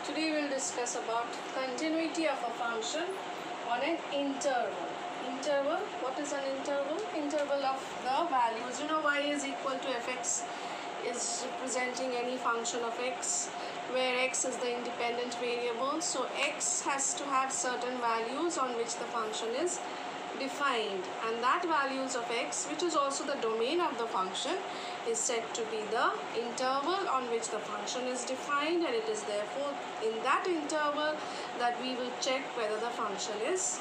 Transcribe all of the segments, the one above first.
Today we will discuss about continuity of a function on an interval. Interval, what is an interval? Interval of the values. You know y is equal to fx is representing any function of x where x is the independent variable. So x has to have certain values on which the function is defined, and that values of x, which is also the domain of the function, is said to be the interval on which the function is defined, and it is therefore in that interval that we will check whether the function is,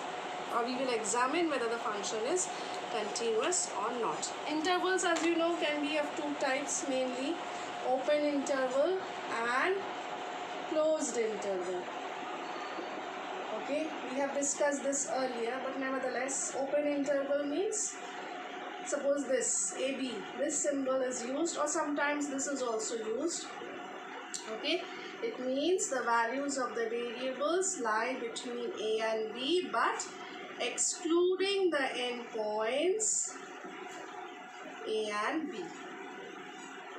or we will examine whether the function is continuous or not. Intervals, as you know, can be of two types mainly: open interval and closed interval. Okay, we have discussed this earlier, but nevertheless, open interval means, suppose this AB, this symbol is used, or sometimes this is also used. Okay, it means the values of the variables lie between A and B, but excluding the endpoints A and B.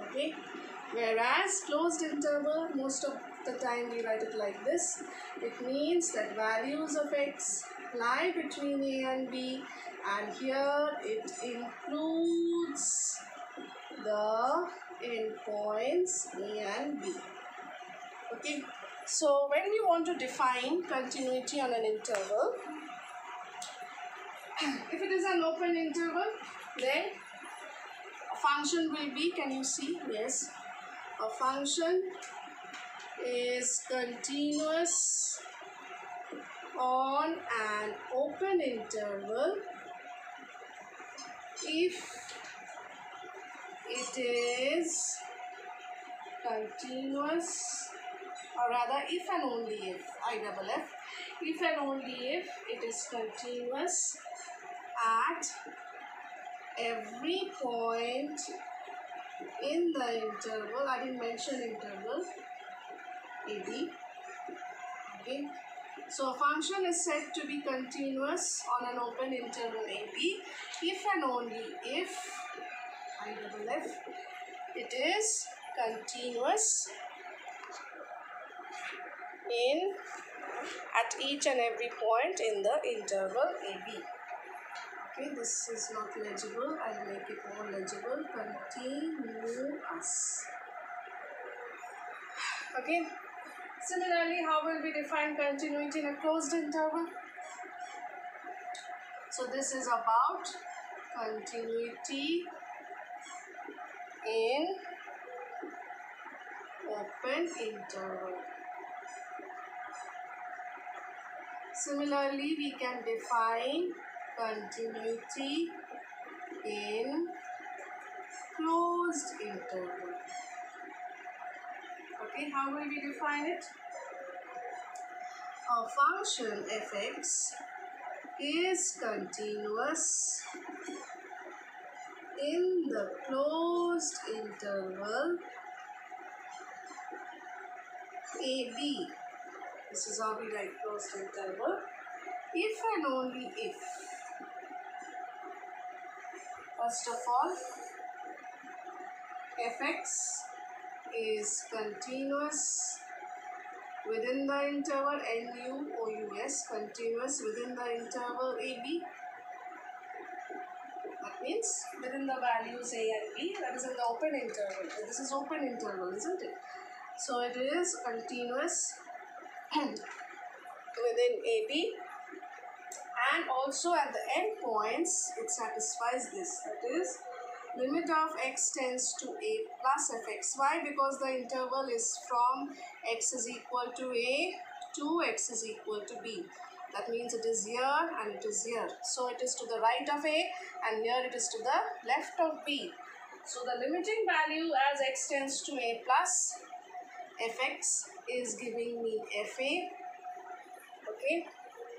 Okay, whereas closed interval, most of the time we write it like this. It means that values of x lie between A and B, and here it includes the endpoints A and B. Okay, so when we want to define continuity on an interval, if it is an open interval, then a function will be, can you see? Yes, a function is continuous on an open interval if it is continuous, or rather if and only if, if and only if it is continuous at every point in the interval. I didn't mention interval AB. Okay, so a function is said to be continuous on an open interval AB if and only if it is continuous at each and every point in the interval AB. Okay, this is not legible. I'll make it more legible. Continuous. Okay. Similarly, how will we define continuity in a closed interval? So this is about continuity in open interval. Similarly, we can define continuity in closed interval. Okay, how will we define it? A function fx is continuous in the closed interval AB. This is how we write closed interval. If and only if, first of all, fx is continuous within the interval NUOUS, continuous within the interval AB. That means within the values A and B, that is in the open interval. This is open interval, isn't it? So it is continuous within AB, and also at the endpoints it satisfies this. That is, limit of x tends to A plus fx. Why? Because the interval is from x is equal to A to x is equal to B. That means it is here and it is here. So it is to the right of A, and here it is to the left of B. So the limiting value as x tends to A plus fx is giving me fa. Okay,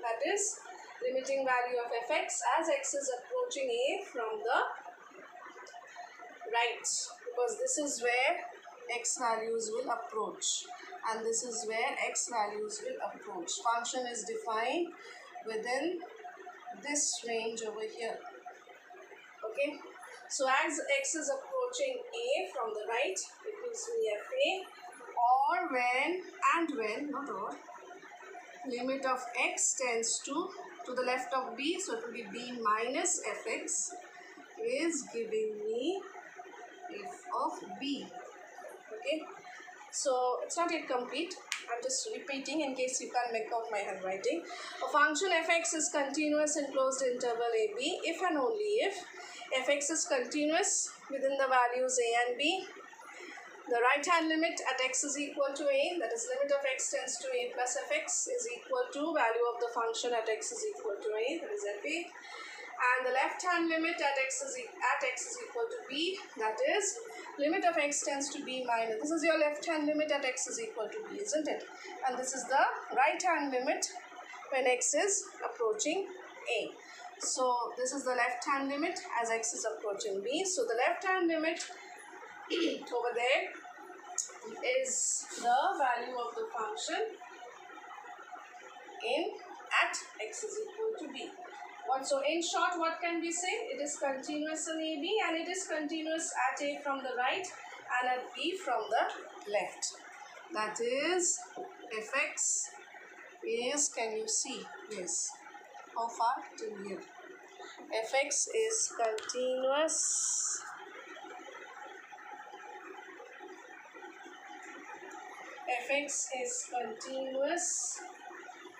that is limiting value of fx as x is approaching A from the right, because this is where x values will approach, and this is where x values will approach. Function is defined within this range over here. Okay, so as x is approaching A from the right, it gives me fa, or when and when, not or, limit of x tends to the left of b, so it will be b minus fx, is giving me f of b. Okay, so it's not yet complete. I'm just repeating in case you can't make out my handwriting. A function fx is continuous in closed interval ab if and only if fx is continuous within the values a and b. The right hand limit at x is equal to a, that is limit of x tends to a plus fx, is equal to value of the function at x is equal to a, that is fa. And the left hand limit at x is equal to b, that is limit of x tends to b minus. This is your left hand limit at x is equal to b, isn't it? And this is the right hand limit when x is approaching a. So this is the left hand limit as x is approaching b. So the left hand limit over there is the value of the function at x is equal to b. So in short, what can we say? It is continuous in AB and it is continuous at A from the right and at B from the left. That is fx is, can you see? Yes. How far? Till here. Fx is continuous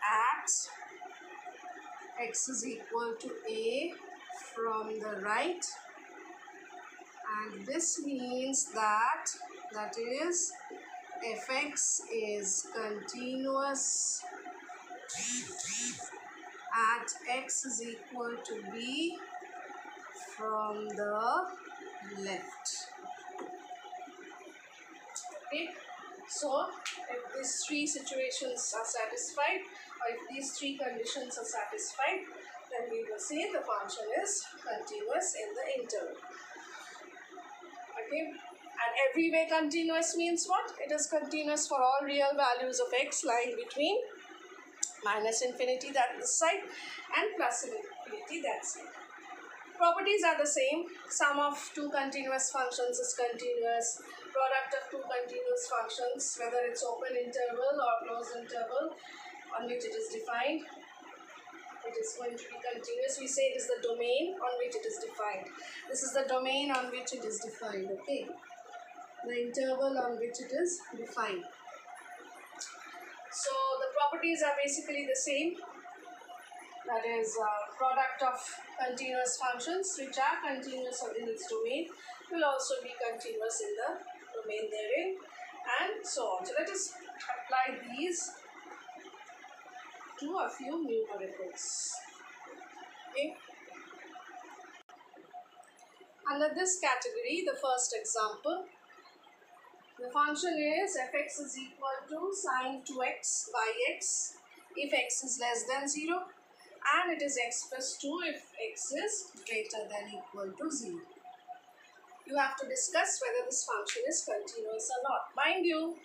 at x is equal to a from the right, and this means that is fx is continuous at x is equal to b from the left. Okay, so if these three situations are satisfied, or if these three conditions are satisfied, then we will say the function is continuous in the interval. Okay, and everywhere continuous means what? It is continuous for all real values of x lying between minus infinity, that this side, and plus infinity, that side. Properties are the same. Sum of two continuous functions is continuous. Product of two continuous functions, whether it's open interval or closed interval on which it is defined, it is going to be continuous. We say it is the domain on which it is defined. This is the domain on which it is defined. Okay, the interval on which it is defined. So the properties are basically the same. That is product of continuous functions which are continuous in its domain will also be continuous in the domain therein, and so on. So let us apply these to a few numericals. Okay. Under this category, the first example, the function is fx is equal to sine 2x by x if x is less than 0, and it is x plus 2 if x is greater than equal to 0. You have to discuss whether this function is continuous or not. Mind you,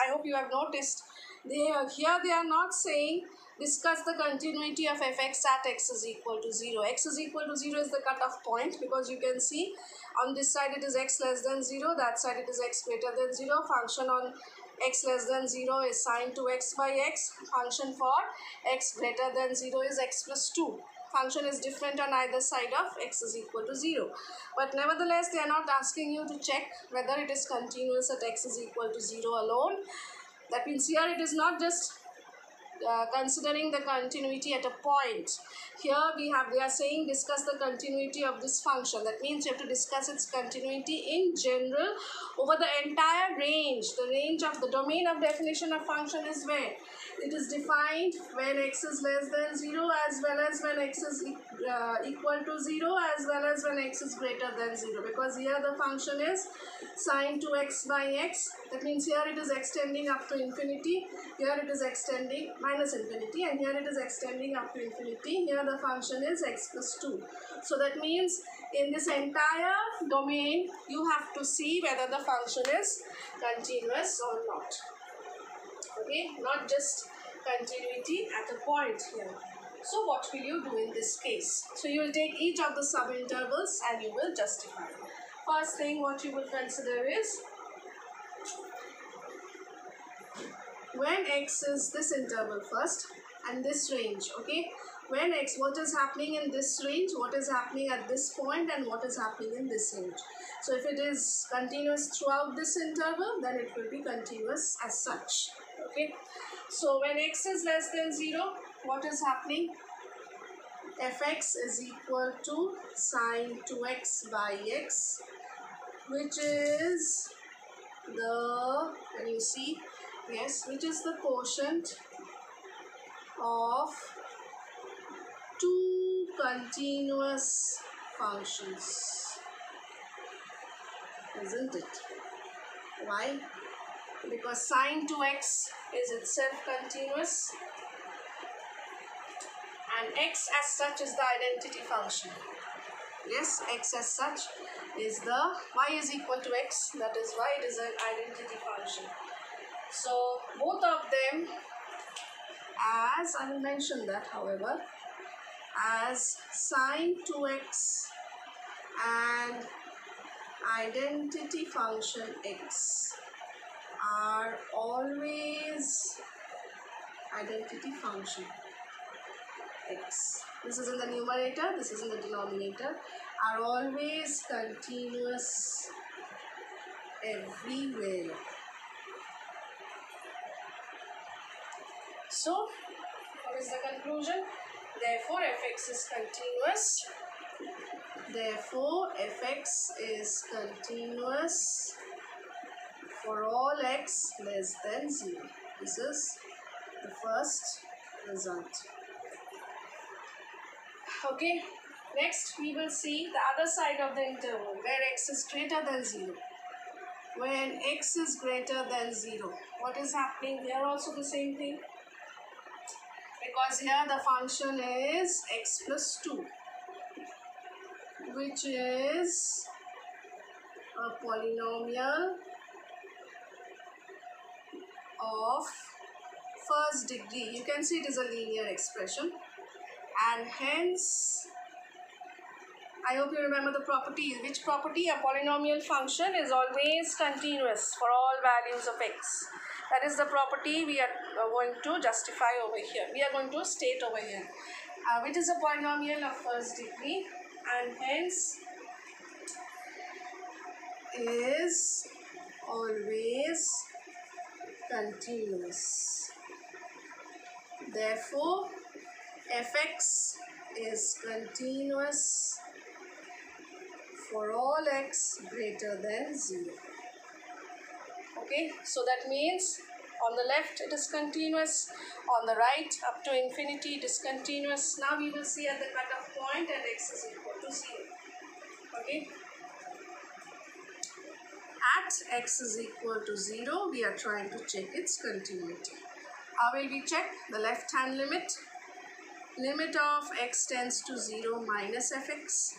I hope you have noticed, here they are not saying discuss the continuity of fx at x is equal to 0. X is equal to 0 is the cutoff point, because you can see on this side it is x less than 0, that side it is x greater than 0. Function on x less than 0 is sine 2x by x. Function for x greater than 0 is x plus 2. Function is different on either side of x is equal to 0. But nevertheless, they are not asking you to check whether it is continuous at x is equal to 0 alone. That means here it is not just considering the continuity at a point. Here they are saying discuss the continuity of this function. That means you have to discuss its continuity in general over the entire range. The range of the domain of definition of function is where it is defined when x is less than 0, as well as when x is equal to 0, as well as when x is greater than 0, because here the function is sine 2x by x. That means here it is extending up to infinity, here it is extending minus infinity, and here it is extending up to infinity. Here the function is x plus 2. So that means in this entire domain you have to see whether the function is continuous or not. Okay, not just continuity at a point here. So what will you do in this case? So you will take each of the subintervals and you will justify. First thing what you will consider is when x is this interval first and this range, okay? When x, what is happening in this range, what is happening at this point, and what is happening in this range. So if it is continuous throughout this interval, then it will be continuous as such, okay? So when x is less than 0, what is happening? Fx is equal to sine 2x by x, which is the, can you see? Yes, which is the quotient of two continuous functions, isn't it? Why? Because sine 2x is itself continuous and x as such is the identity function. Yes, x as such is the, y is equal to x, that is why it is an identity function. So both of them, as I will mention that, however, as sine 2x and identity function x are always identity function x. This is in the numerator, this is in the denominator, are always continuous everywhere. So, what is the conclusion? Therefore, fx is continuous. Therefore, fx is continuous for all x less than 0. This is the first result. Okay, next we will see the other side of the interval where x is greater than 0. When x is greater than 0, what is happening? Here also the same thing. Because here the function is x plus 2, which is a polynomial of first degree. You can see it is a linear expression, and hence I hope you remember the property. Which property? A polynomial function is always continuous for all values of x. That is the property we are going to justify over here. We are going to state over here. Which is a polynomial of first degree and hence is always continuous. Therefore, fx is continuous for all x greater than 0. Okay, so that means on the left it is continuous, on the right up to infinity it is continuous. Now we will see at the cutoff point and x is equal to 0. Okay, at x is equal to 0 we are trying to check its continuity. How will we check? The left hand limit, limit of x tends to 0 minus fx.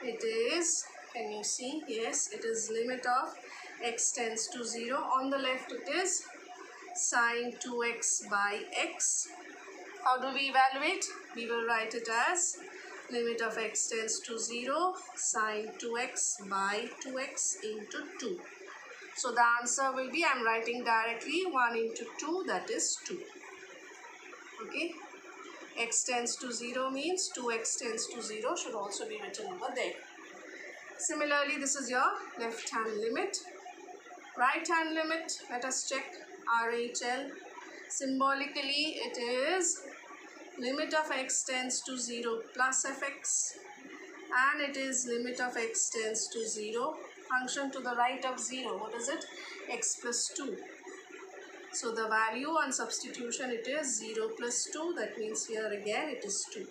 It is, can you see? Yes, it is limit of x tends to 0. On the left it is sine 2x by x. How do we evaluate? We will write it as limit of x tends to 0 sine 2x by 2x into 2. So the answer will be, I am writing directly 1 into 2, that is 2. Okay, x tends to 0 means 2x tends to 0 should also be written over there. Similarly, this is your left hand limit. Right hand limit, let us check RHL. Symbolically, it is limit of x tends to 0 plus fx, and it is limit of x tends to 0, function to the right of 0. What is it? X plus 2. So the value on substitution, it is 0 plus 2. That means here again it is 2.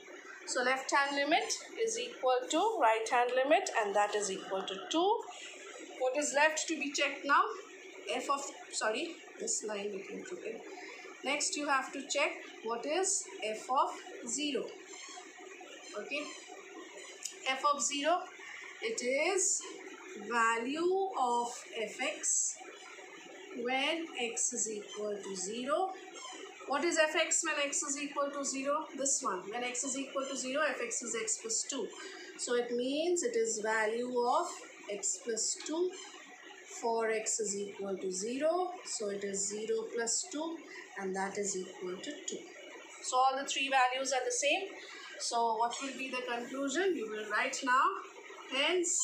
So left hand limit is equal to right hand limit, and that is equal to 2. What is left to be checked now? F of, sorry, this line we can put in. Next you have to check what is f of 0. Okay, f of 0, it is value of fx when x is equal to 0. What is fx when x is equal to 0? This one. When x is equal to 0, fx is x plus 2. So it means it is value of x plus 2 4x is equal to 0. So it is 0 plus 2 and that is equal to 2. So all the three values are the same. So what will be the conclusion? You will write now. Hence,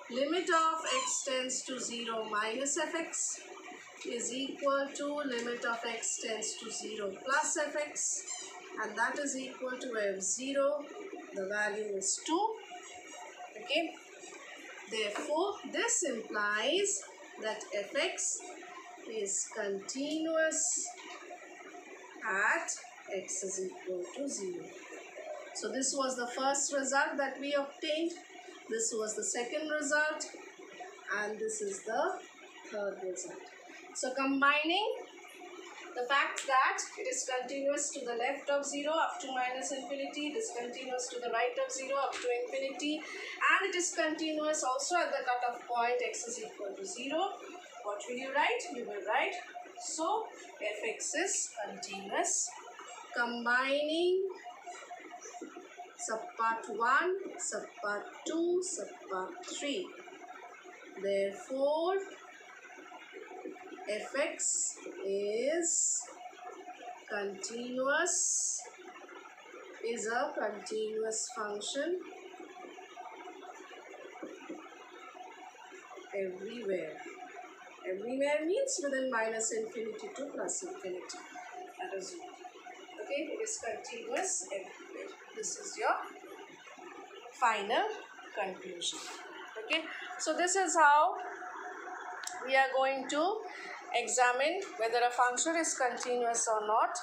limit of x tends to 0 minus fx is equal to limit of x tends to 0 plus fx, and that is equal to f0. The value is 2. Okay. Therefore, this implies that fx is continuous at x is equal to 0. So this was the first result that we obtained. This was the second result, and this is the third result. So combining the fact that it is continuous to the left of 0 up to minus infinity, it is continuous to the right of 0 up to infinity, and it is continuous also at the cutoff point x is equal to 0. What will you write? You will write, so fx is continuous. Combining subpart 1, subpart 2, subpart 3. Therefore, fx is continuous, is a continuous function everywhere. Everywhere means within minus infinity to plus infinity. That is it. Okay, it is continuous everywhere. This is your final conclusion. Okay, so this is how we are going to examine whether a function is continuous or not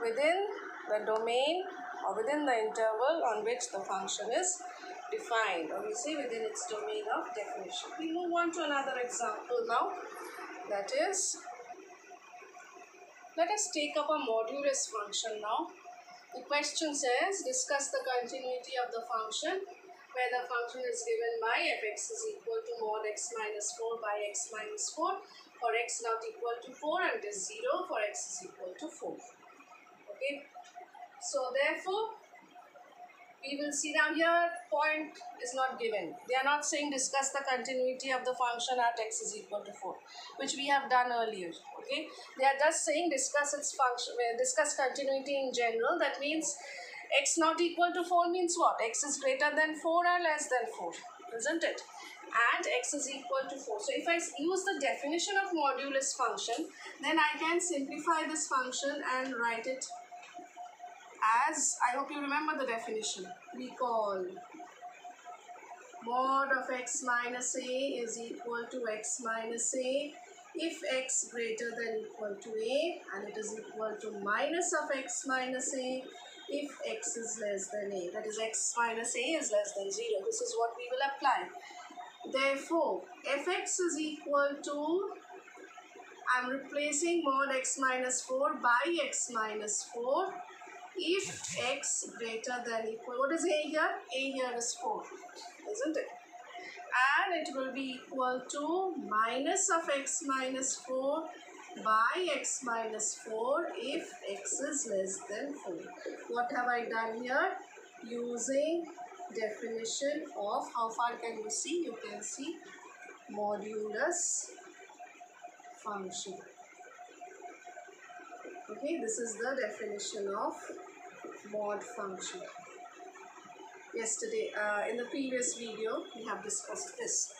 within the domain or within the interval on which the function is defined, or we say within its domain of definition. We move on to another example now. That is, let us take up a modulus function now. The question says, discuss the continuity of the function where the function is given by fx is equal to mod x minus 4 by x minus 4 for x not equal to 4 and is 0 for x is equal to 4. Okay. So therefore, we will see now here point is not given. They are not saying discuss the continuity of the function at x is equal to 4, which we have done earlier. Okay, they are just saying discuss its function, discuss continuity in general. That means x not equal to 4 means what? X is greater than 4 or less than 4, isn't it? And x is equal to 4. So if I use the definition of modulus function, then I can simplify this function and write it as, I hope you remember the definition. We call mod of x minus a is equal to x minus a if x greater than equal to a, and it is equal to minus of x minus a if x is less than a. That is, x minus a is less than 0. This is what we will apply. Therefore, fx is equal to, I am replacing mod x minus 4 by x minus 4 if x greater than equal, what is a here? A here is 4, isn't it? And it will be equal to minus of x minus 4 by x minus 4 if x is less than 4. What have I done here? Using definition of, how far can you see? You can see modulus function. Okay, this is the definition of mod function. Yesterday, in the previous video, we have discussed this.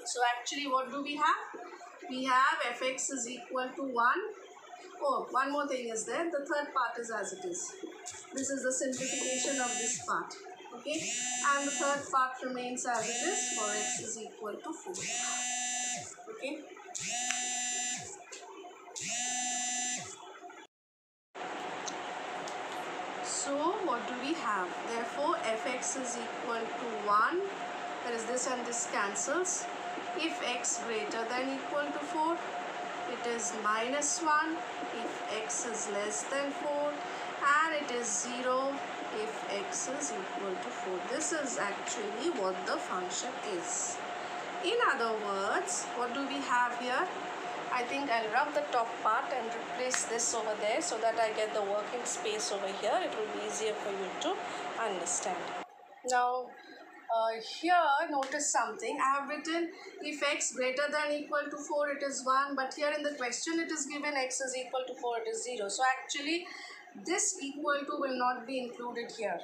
So actually, what do we have? We have fx is equal to 1. Oh, one more thing is there. The third part is as it is. This is the simplification of this part. Okay, and the third part remains as it is for x is equal to 4. Okay. So what do we have? Therefore, fx is equal to 1. That is, this and this cancels. If x greater than equal to 4, it is minus 1 if x is less than 4, and it is 0 if x is equal to 4. This is actually what the function is. In other words, what do we have here? I think I'll rub the top part and replace this over there so that I get the working space over here. It will be easier for you to understand. Now, Here notice something. I have written if x greater than equal to 4 it is 1, but here in the question it is given x is equal to 4 it is 0. So actually this equal to will not be included here,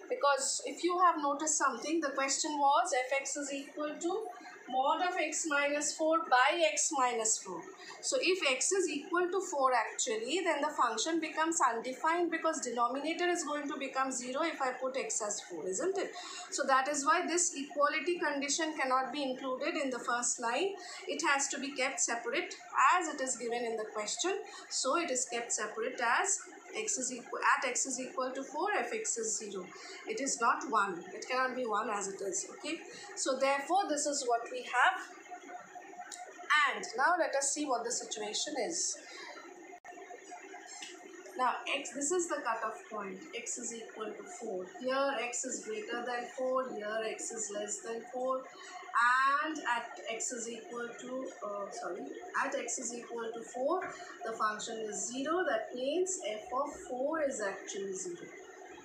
because if you have noticed something, the question was fx is equal to mod of x minus 4 by x minus 4. So if x is equal to 4 actually, then the function becomes undefined, because denominator is going to become 0 if I put x as 4, isn't it? So that is why this equality condition cannot be included in the first line. It has to be kept separate as it is given in the question. So it is kept separate as x is equal to 4, fx is 0. It is not 1. It cannot be 1 as it is. Okay. So therefore this is what we have. And now let us see what the situation is. Now this is the cutoff point. X is equal to 4. Here x is greater than 4. Here x is less than 4. And at x is equal to at x is equal to 4, the function is 0. That means f of 4 is actually 0.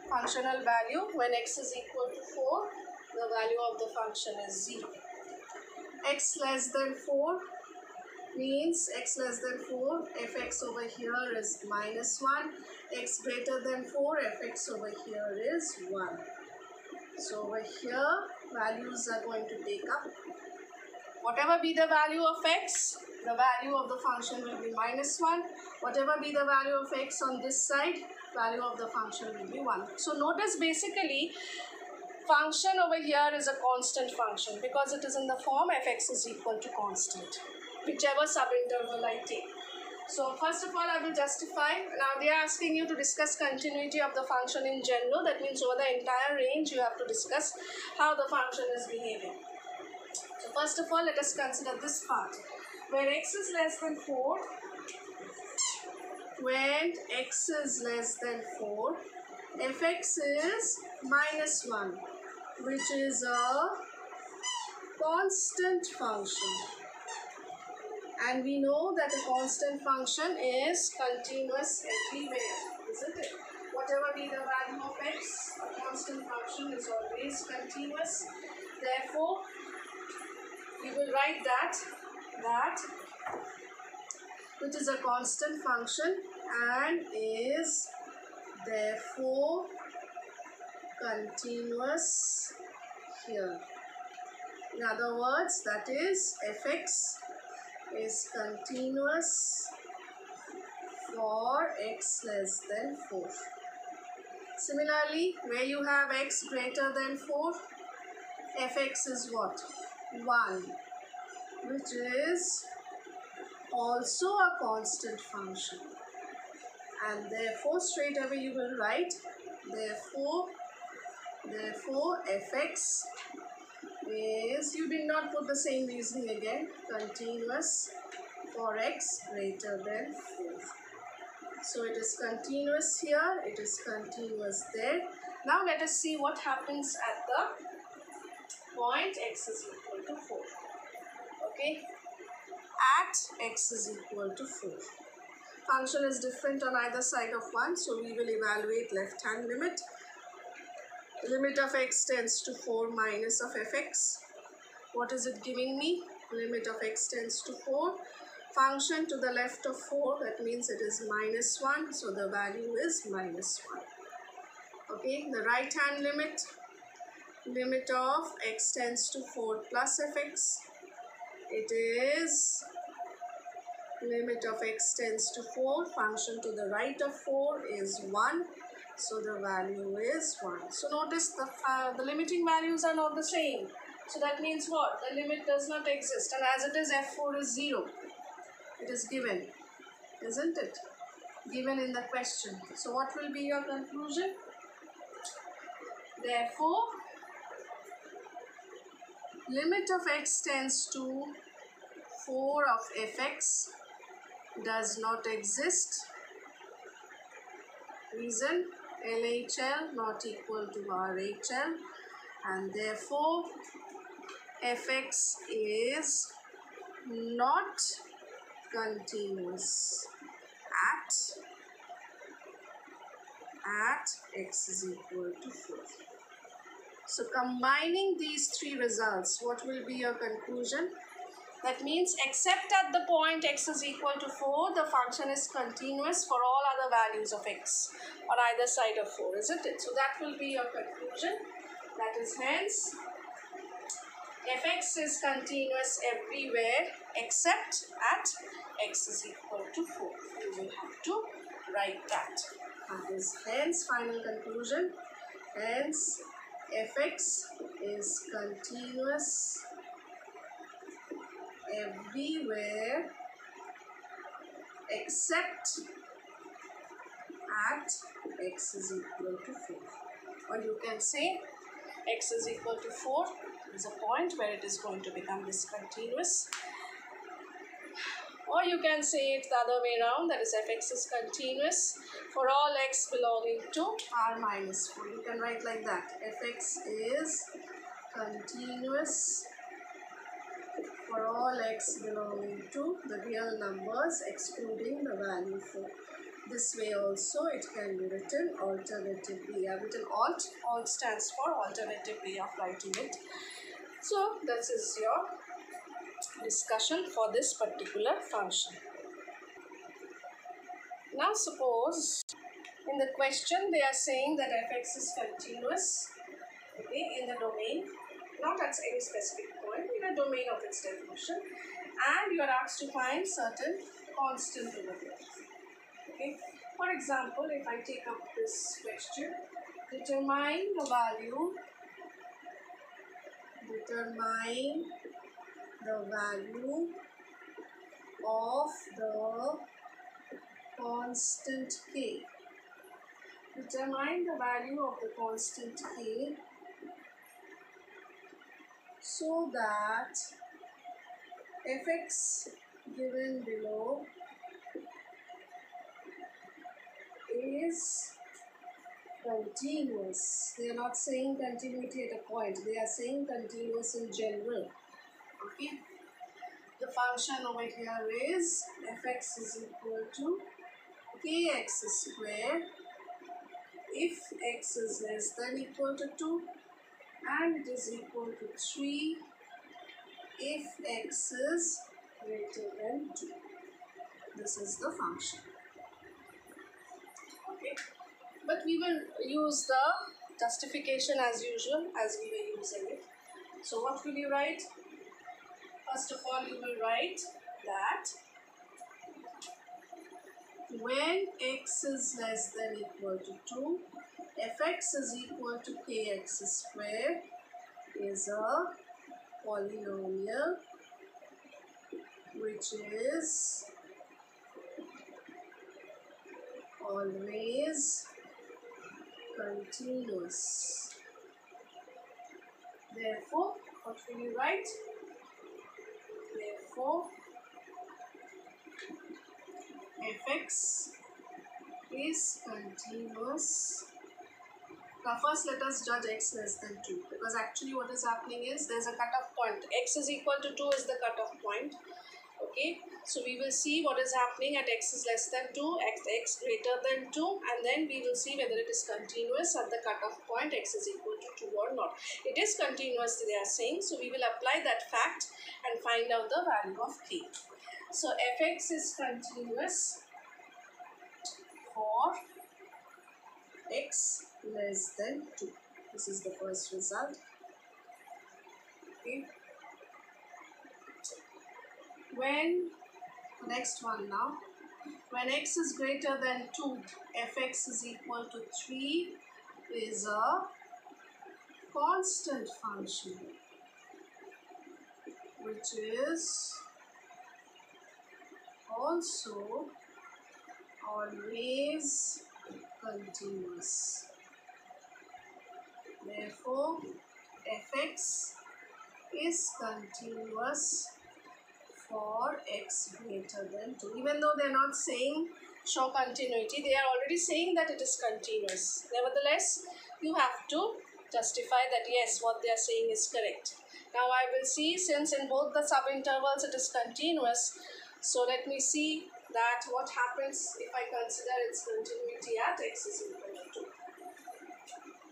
Functional value when x is equal to 4, the value of the function is 0. X less than 4 means x less than 4, fx over here is minus 1. X greater than 4, fx over here is 1. So over here values are going to take up. Whatever be the value of x, the value of the function will be minus 1. Whatever be the value of x on this side, value of the function will be 1. So notice basically function over here is a constant function because it is in the form fx is equal to constant, whichever subinterval I take. So first of all I will justify. Now they are asking you to discuss continuity of the function in general. That means over the entire range you have to discuss how the function is behaving. So first of all let us consider this part. When x is less than 4, when x is less than 4, fx is minus 1, which is a constant function. And we know that a constant function is continuous everywhere, isn't it? Whatever be the value of x, a constant function is always continuous. Therefore, we will write that which is a constant function and is therefore continuous here. In other words, that is fx is continuous for x less than 4. Similarly, where you have x greater than 4, fx is what? 1, which is also a constant function. And therefore, straight away you will write, therefore fx is, you did not put the same reasoning again, continuous for x greater than 4. So it is continuous here, it is continuous there. Now let us see what happens at the point x is equal to 4. Okay, at x is equal to 4. Function is different on either side of 1, so we will evaluate left hand limit. Limit of x tends to 4 minus of fx. What is it giving me? Limit of x tends to 4. Function to the left of 4, that means it is minus 1, so the value is minus 1. Okay, the right hand limit. Limit of x tends to 4 plus fx. It is limit of x tends to 4. Function to the right of 4 is 1. So the value is 1. So notice the limiting values are not the same. So that means what? The limit does not exist. And as it is, f4 is 0. It is given, isn't it? Given in the question. So what will be your conclusion? Therefore, limit of x tends to 4 of fx does not exist. Reason, LHL not equal to RHL, and therefore fx is not continuous at x is equal to 4. So combining these three results, what will be your conclusion? That means except at the point x is equal to 4, the function is continuous for all other values of x on either side of 4, isn't it? So that will be your conclusion. That is hence fx is continuous everywhere except at x is equal to 4. You will have to write that. That is hence final conclusion. Hence fx is continuous everywhere except at x is equal to 4. Or you can say x is equal to 4 is a point where it is going to become discontinuous. Or you can say it the other way around, that is fx is continuous for all x belonging to r minus 4. You can write like that. Fx is continuous for all x belonging to the real numbers excluding the value 4. This way also it can be written alternatively. I have written alt stands for alternative way of writing it. So this is your discussion for this particular function. Now suppose in the question they are saying that fx is continuous, okay, in the domain, not at any specific point, in a domain of its definition, and you are asked to find certain constant over there. Okay. For example, if I take up this question, determine the value of the constant k. Determine the value of the constant k so that fx given below is continuous. They are not saying continuity at a point, they are saying continuous in general. Okay. The function over here is fx is equal to kx square if x is less than equal to 2 and it is equal to 3 if x is greater than 2. This is the function. Okay. But we will use the justification as usual as we were using it. So what will you write? First of all, you will write that when x is less than equal to 2, fx is equal to kx square is a polynomial which is always continuous. Therefore, what will you write? Therefore, fx is continuous. Now first let us judge x less than 2, because actually what is happening is there is a cutoff point. X is equal to 2 is the cutoff point. Okay, so we will see what is happening at x is less than 2, x greater than 2, and then we will see whether it is continuous at the cutoff point x is equal to 2 or not. It is continuous, they are saying, so we will apply that fact and find out the value of k. So fx is continuous for x less than 2. This is the first result. Okay. When, next one now, when x is greater than 2, fx is equal to 3 is a constant function which is also always continuous. Therefore, fx is continuous for x greater than 2. Even though they are not saying show continuity, they are already saying that it is continuous. Nevertheless, you have to justify that yes, what they are saying is correct. Now I will see, since in both the subintervals it is continuous, so let me see that what happens if I consider its continuity at x is equal to 2.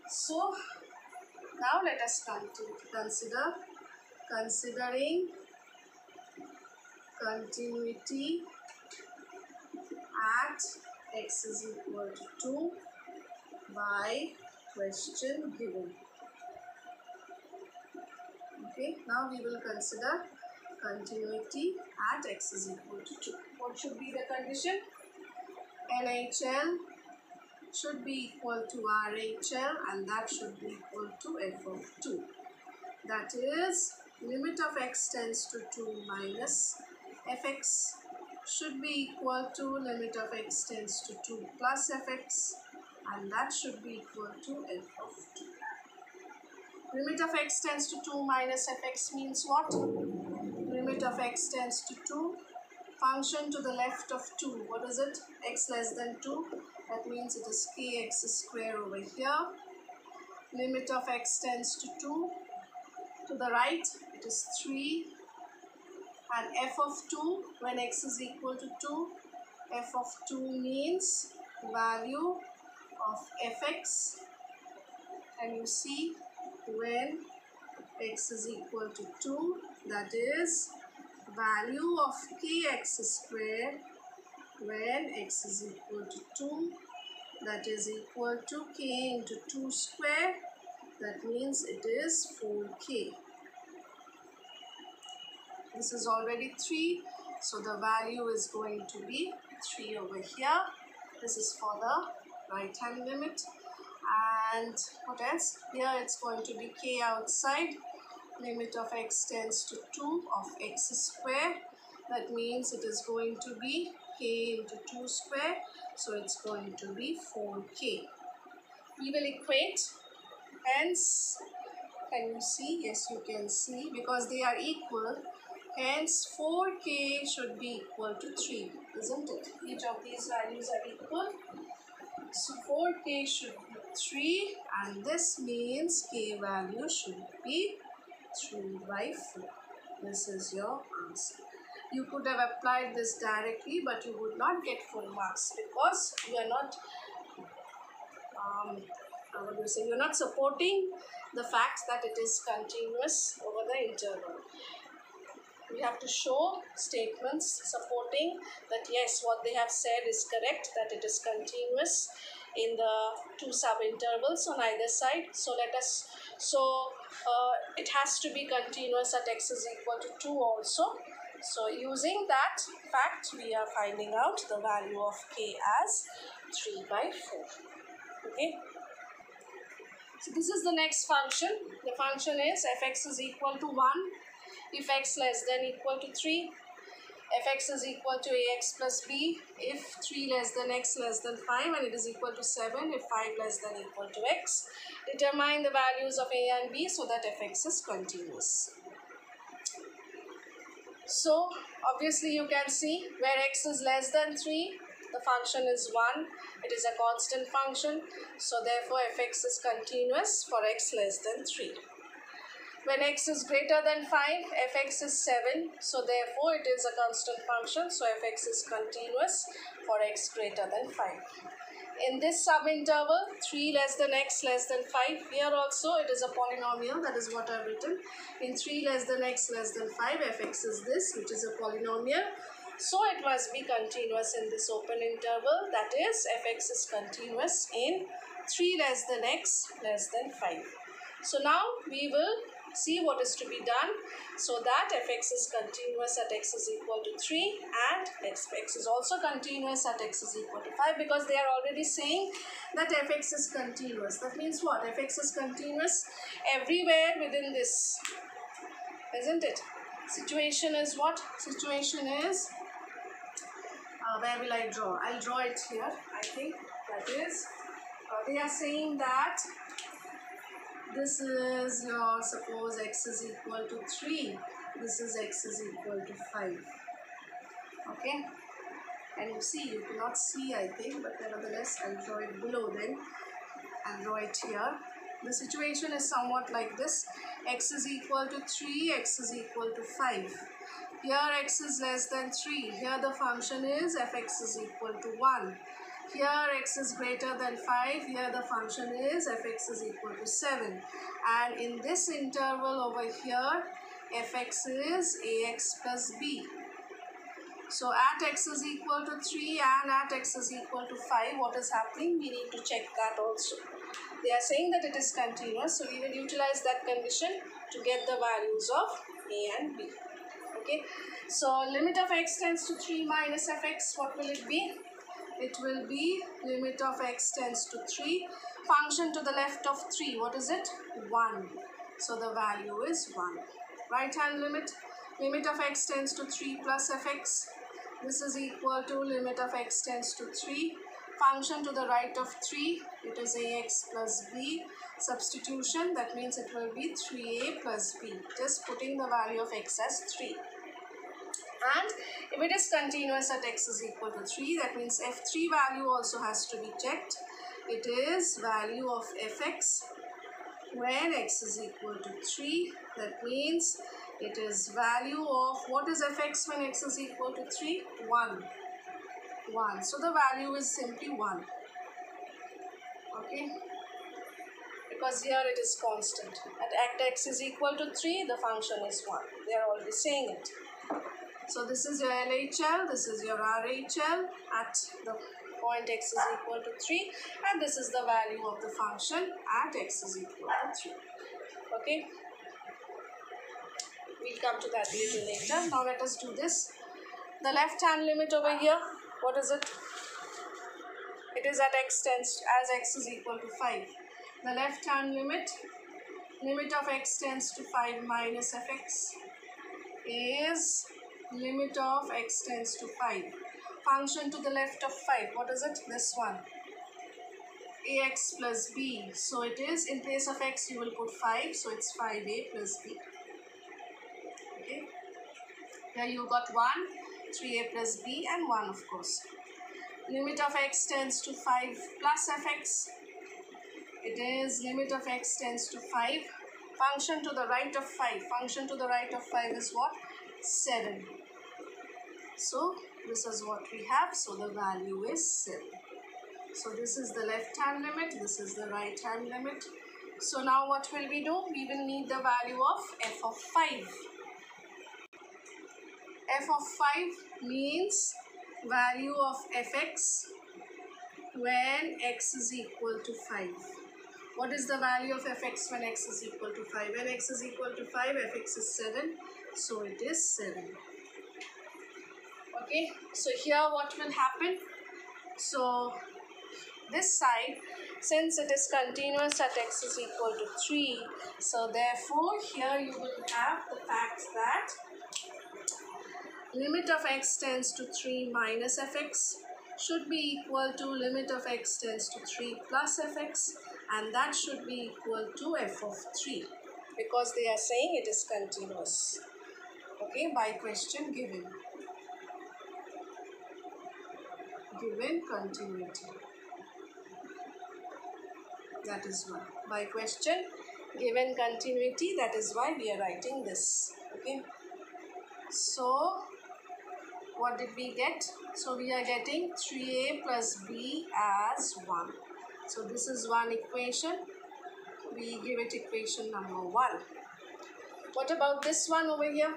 So Now let us considering continuity at x is equal to 2 by question given. Okay, now we will consider continuity at x is equal to 2. What should be the condition? LHL should be equal to RHL, and that should be equal to f of 2. That is, limit of x tends to 2 minus fx should be equal to limit of x tends to 2 plus fx, and that should be equal to f of 2. Limit of x tends to 2 minus fx means what? Limit of x tends to 2, function to the left of 2. What is it? X less than 2. That means it is kx square over here. Limit of x tends to 2. To the right, it is 3. And f of 2, when x is equal to 2, f of 2 means value of fx. And you see, when x is equal to 2, that is value of kx square when x is equal to 2, that is equal to k into 2 square. That means it is 4k. This is already 3, so the value is going to be 3 over here. This is for the right hand limit. And what else? Here it's going to be k outside. Limit of x tends to 2 of x square. That means it is going to be k into 2 square. So it's going to be 4k. We will equate. Hence, can you see? Yes, you can see, because they are equal. Hence, 4k should be equal to 3, isn't it? Each of these values are equal. So 4k should be 3, and this means k value should be 3 by 4. This is your answer. You could have applied this directly, but you would not get full marks because you are not, you're not supporting the fact that it is continuous over the interval. We have to show statements supporting that yes, what they have said is correct, that it is continuous in the two subintervals on either side. So it has to be continuous at x is equal to 2 also. So using that fact, we are finding out the value of k as 3 by 4. Okay. So this is the next function. The function is fx is equal to 1 if x less than equal to 3, fx is equal to ax plus b if 3 less than x less than 5, and it is equal to 7 if 5 less than equal to x. Determine the values of a and b so that fx is continuous. So obviously you can see where x is less than 3, the function is 1. It is a constant function. So therefore fx is continuous for x less than 3. When x is greater than 5, fx is 7. So therefore it is a constant function. So fx is continuous for x greater than 5. In this subinterval, 3 less than x less than 5, here also it is a polynomial. That is what I have written. In 3 less than x less than 5, fx is this, which is a polynomial. So it must be continuous in this open interval. That is, fx is continuous in 3 less than x less than 5. So now we will see what is to be done so that fx is continuous at x is equal to 3 and x is also continuous at x is equal to 5, because they are already saying that fx is continuous. That means what? Fx is continuous everywhere within this, isn't it? Situation is what? Situation is, where will I draw? I'll draw it here, I think. That is, they are saying that this is your, suppose x is equal to 3. This is x is equal to 5. Okay. And you see, you cannot see, I think, but nevertheless, I'll draw it below then. I'll draw it here. The situation is somewhat like this. X is equal to 3, x is equal to 5. Here x is less than 3. Here the function is fx is equal to 1. Here x is greater than 5. Here the function is fx is equal to 7. And in this interval over here, fx is ax plus b. So at x is equal to 3 and at x is equal to 5, what is happening? We need to check that also. They are saying that it is continuous, so we will utilize that condition to get the values of a and b. Okay, so limit of x tends to 3 minus fx, what will it be? It will be limit of x tends to 3, function to the left of 3, what is it? 1. So the value is 1. Right hand limit, limit of x tends to 3 plus fx. This is equal to limit of x tends to 3. Function to the right of 3, it is ax plus b. Substitution, that means it will be 3a plus b. Just putting the value of x as 3. And if it is continuous at x is equal to 3, that means f3 value also has to be checked. It is value of fx when x is equal to 3. That means it is value of, what is fx when x is equal to 3? 1. 1. So the value is simply 1. Okay. Because here it is constant. At x is equal to 3, the function is 1. They are already saying it. So this is your LHL, this is your RHL at the point x is equal to 3, and this is the value of the function at x is equal to 3. Okay. We'll come to that little later. Now let us do this. The left hand limit over here, what is it? It is at x tends as x is equal to 5. The left hand limit, limit of x tends to 5 minus fx is limit of x tends to 5. Function to the left of 5, what is it? This one. Ax plus b. So it is, in place of x you will put 5, so it's 5a plus b. Okay. Here you got 1, 3a plus b and 1 of course. Limit of x tends to 5 plus fx. It is limit of x tends to 5. Function to the right of 5. Function to the right of 5 is what? 7. So this is what we have. So the value is 7. So this is the left hand limit. This is the right hand limit. So now what will we do? We will need the value of f of 5. F of 5 means value of fx when x is equal to 5. What is the value of fx when x is equal to 5? When x is equal to 5, fx is 7. So it is 7. Okay, so here what will happen? So this side, since it is continuous at x is equal to 3, so therefore here you will have the fact that limit of x tends to 3 minus fx should be equal to limit of x tends to 3 plus fx, and that should be equal to f of 3 because they are saying it is continuous. Okay, by question given. Given continuity. That is why. By question given continuity, that is why we are writing this. Okay. So what did we get? So we are getting 3a plus b as 1. So this is one equation. We give it equation number 1. What about this one over here?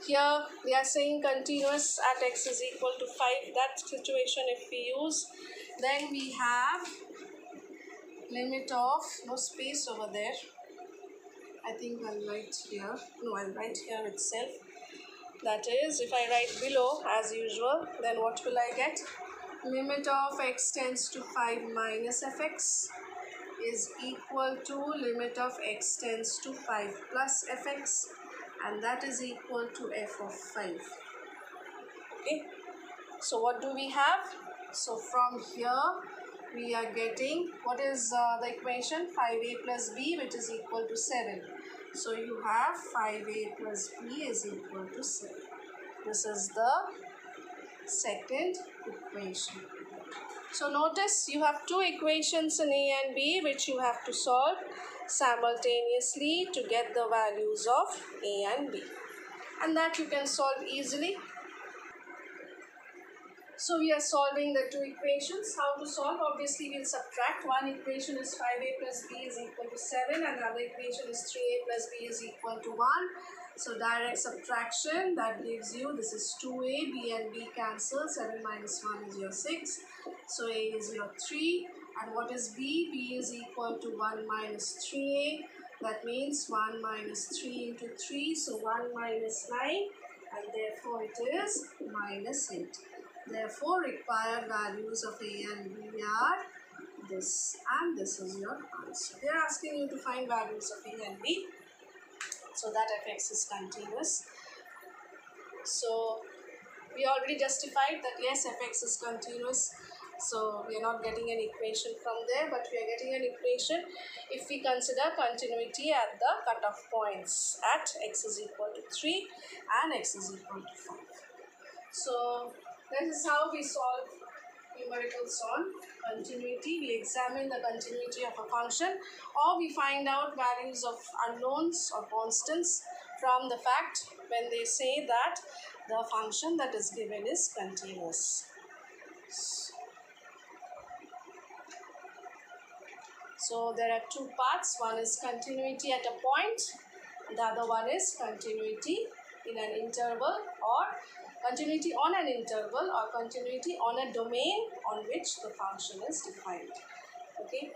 Here we are saying continuous at x is equal to 5. That situation if we use, then we have limit of, no space over there. I think I'll write here. No, I'll write here itself. That is, if I write below as usual, then what will I get? Limit of x tends to 5 minus fx is equal to limit of x tends to 5 plus fx, and that is equal to f of 5. Okay, so what do we have? So from here we are getting, what is the equation? 5a plus b, which is equal to 7. So you have 5a plus b is equal to 7. This is the second equation. So notice you have two equations in a and b which you have to solve simultaneously to get the values of a and b. And that you can solve easily. So we are solving the two equations. How to solve? Obviously we'll subtract. One equation is 5a plus b is equal to 7 and the other equation is 3a plus b is equal to 1. So direct subtraction, that gives you, this is 2a, b and b cancel, 7 minus 1 is your 6. So a is your 3. And what is b? b is equal to 1 minus 3a. That means 1 minus 3 into 3, so 1 minus 9, and therefore it is minus 8. Therefore, required values of a and b are this, and this is your answer. They are asking you to find values of a and b, so that fx is continuous. So we already justified that yes, fx is continuous. So we are not getting an equation from there, but we are getting an equation if we consider continuity at the cutoff points at x is equal to 3 and x is equal to 5. So this is how we solve numericals on continuity. We examine the continuity of a function, or we find out values of unknowns or constants from the fact when they say that the function that is given is continuous. So there are two parts. One is continuity at a point, the other one is continuity in an interval, or continuity on an interval, or continuity on a domain on which the function is defined. Okay.